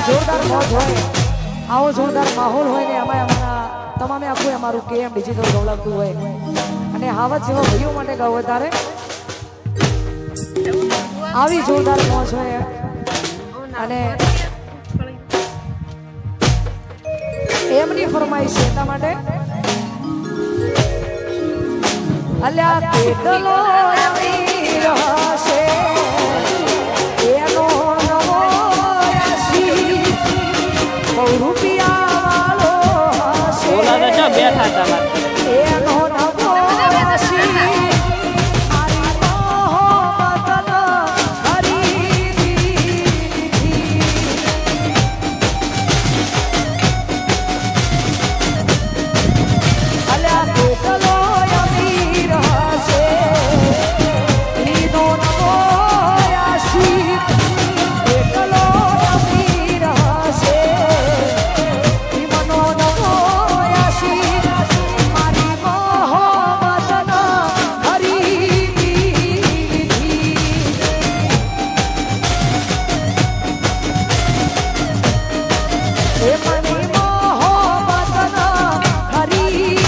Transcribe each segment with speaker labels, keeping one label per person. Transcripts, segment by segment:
Speaker 1: આવી જોરદાર મોજ હોય, આવો જોરદાર માહોલ હોય ને એમાં અમારા તમામે આખું અમારું કેમ ડિજિટલ ગૌરવતું હોય અને હાવત જેવા ભાઈઓ માટે ગાવ વધારે આવી જોરદાર મોજ હોય અને એમની ફરમાઈશ છે એટલા માટે અલ્યા કેટલો અમીર હશે એનો નવો આશી બહુ રૂપિયા વાળો હશે
Speaker 2: ઓલા તો જો બેઠા હતા વાત કરે
Speaker 1: એનો નવો આશી મારી મોહબ્બતનો ખરીદી અલ્યા કેટલો અમીર હશે એનો નવો આશી કેટલો અમીર હશે એનો નવો આશી મારી મોહબ્બતનો ખરીદી એ મની મોહબ્બતનો ખરીદી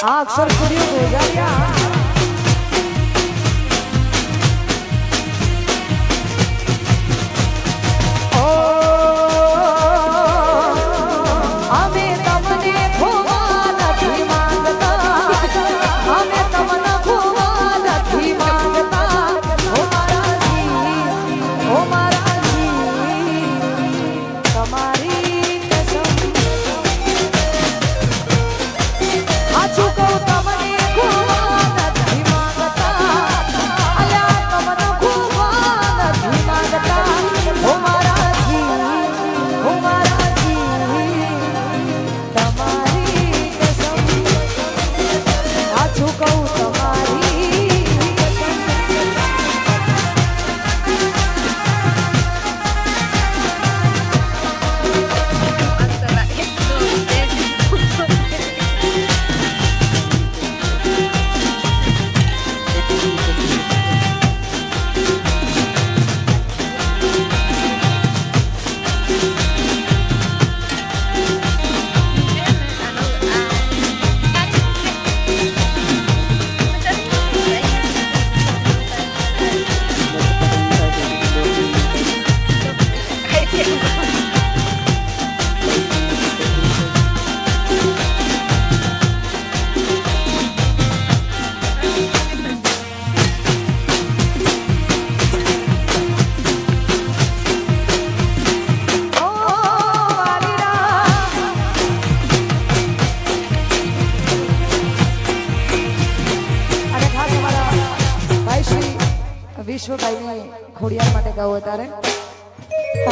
Speaker 1: આ અક્ષર સ્ટુડિયો ગોજારિયા અમે તમને ખોવા નથી માંગતા અમે તમને ખોવા નથી માંગતા ઓ મારા જી તમારી કસમ સાચું કહું તમને ખોવા નથી માંગતા અલ્યા તમને ખોવા નથી માંગતા ઓ મારા જી તમારી કસમ સાચું કહું તમારી કસમ વિશ્વભાઈ ખોડિયાર માટે ગાવું અત્યારે ઓ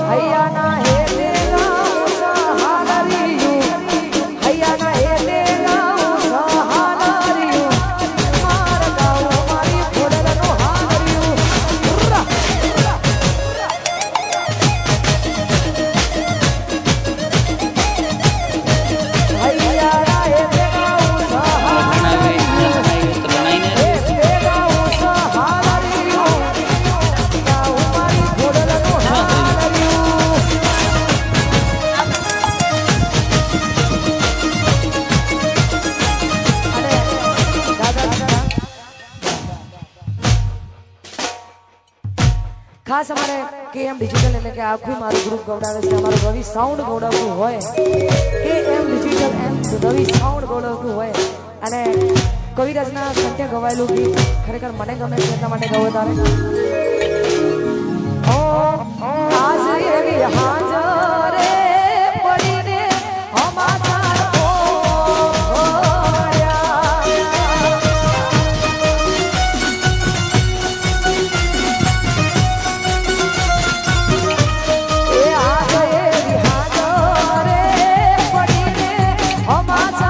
Speaker 1: હૈયાના હે દેગાઉ સહાનરિયું હૈયાના હે દેગાઉ સહાનરિયું માર ગાઉ મારી ખોડલનું હાનરિયું હૈયાના હે દેગાઉ સહાનરિયું ખાસ અમારે કેએમ ડિજિટલ એટલે કે આખું મારું ગ્રુપ ગવડાવે છે અમારું રવિ સાઉન્ડ ગવડાવતું હોય કેએમ ડિજિટલ એમ રવિ સાઉન્ડ ગવડાવતું હોય અને કવિરાજના કંઠે ગવાયેલું ગીત ખરેખર મને ગમે છે એટલા માટે ગવો તારે ઓ આજ એવી હાજરે પડીને અમારા અમારા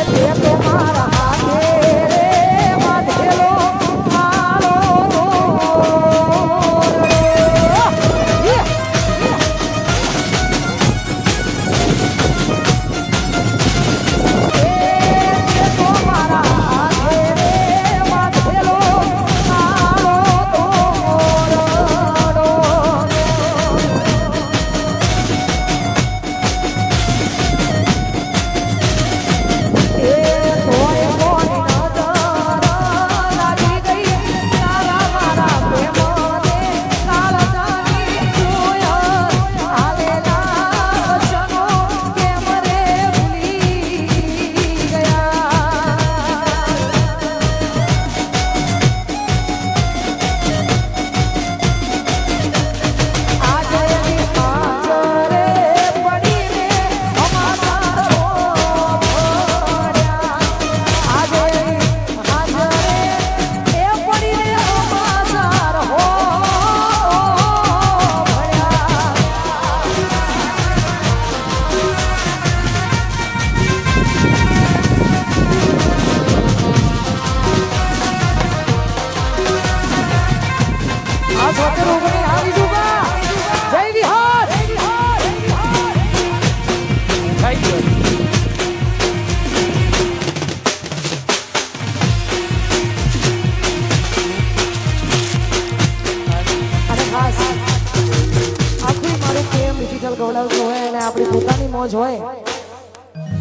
Speaker 1: તે તો મારા હાથે રે બાંધેલો મારો દોરડો. આપણી પોતાની મોજ હોય,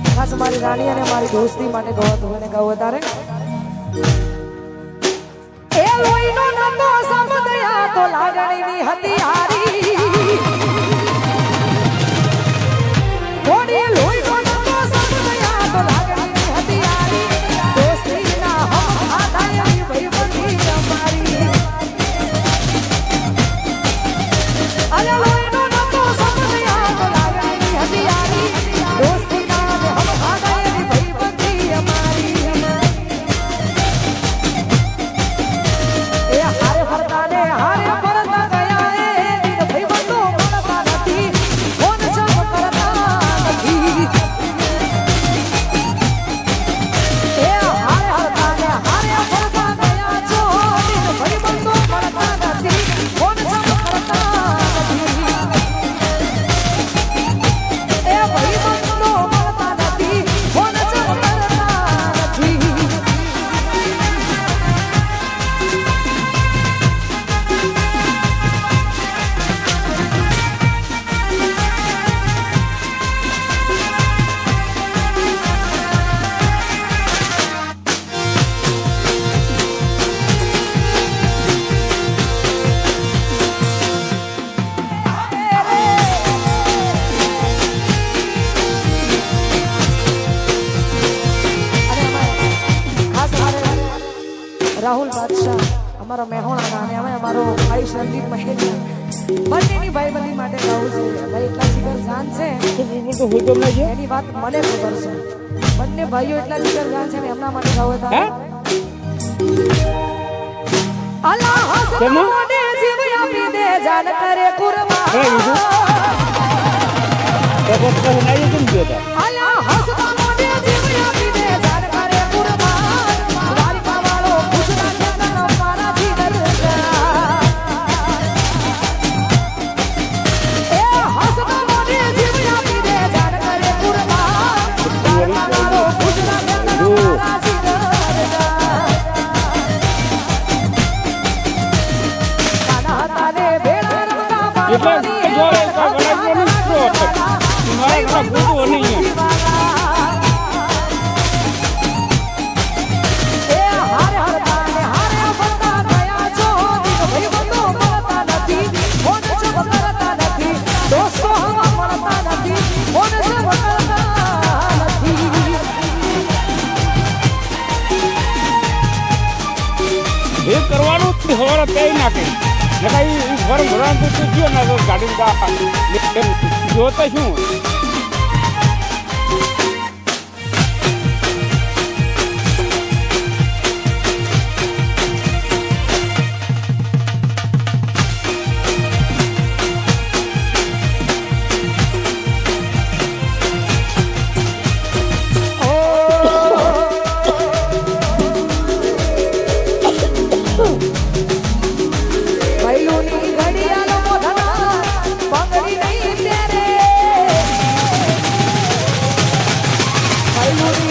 Speaker 1: ખાસ મારી રાણી અને મારી દોસ્તી માટે ગવત હોય ને ગાવ તારે એ લોહીનો નતો સમદયા તો લાગણીની હતી હારી થોડી લોહીનો નતો સમદયા તો લાગણીની હતી હારી દોસ્તીના હમ આધાયની ભઈબંધી અમારી અલે લોહીનો નતો સમદયા તો લાગણીની હતી હારી દોસ્તીના હમ આધાયની ભઈબંધી અમારી એ હારે ફરતા ને હારે ફરતા ગયા એ ભઈબંધો મળતા નથી કોણ સબ કરતા નથી એ હારે ફરતા ને હારે ફરતા ગયા છો ભઈબંધો મળતા નથી કોણ સબ કરતા નથી એ ભઈબંધો મળતા નથી કોણ સબ કરતા નથી રાહુલ બાદશાહ અમારા મહેણાના અને અમે અમારો ભાઈ સંદીપ મહેલ બંનેની ભાઈબંધી માટે ગાવું છે ભાઈ એટલા જીગર જાન છે એની વાત મને ખબર છે બંને ભાઈઓ એટલા જીગર જાન છે ને એમના માટે ગાવું હતા અલ્લાહ હસતો મોને જીવ આપી દે જાન કરે કુરબાન અલ્લાહ હસતો મોને જીવ આપી દે જાન કરે કુરબાન દ્વારિકા વાળો ખુશ રાખે તને મારાથી ડરતા એ હસતો મોને જીવ આપી દે જાન કરે કુરબાન દ્વારિકા વાળો ખુશ રાખે તને મારાથી ડરતા કાના હતા ને ભેળા રમતા બાળવાની
Speaker 3: જે કરવાનું સવારે કઈ નાખે ફોર્મ ભરવાનું તો ગયો ના ગાડી જોતો શું
Speaker 1: લૂડી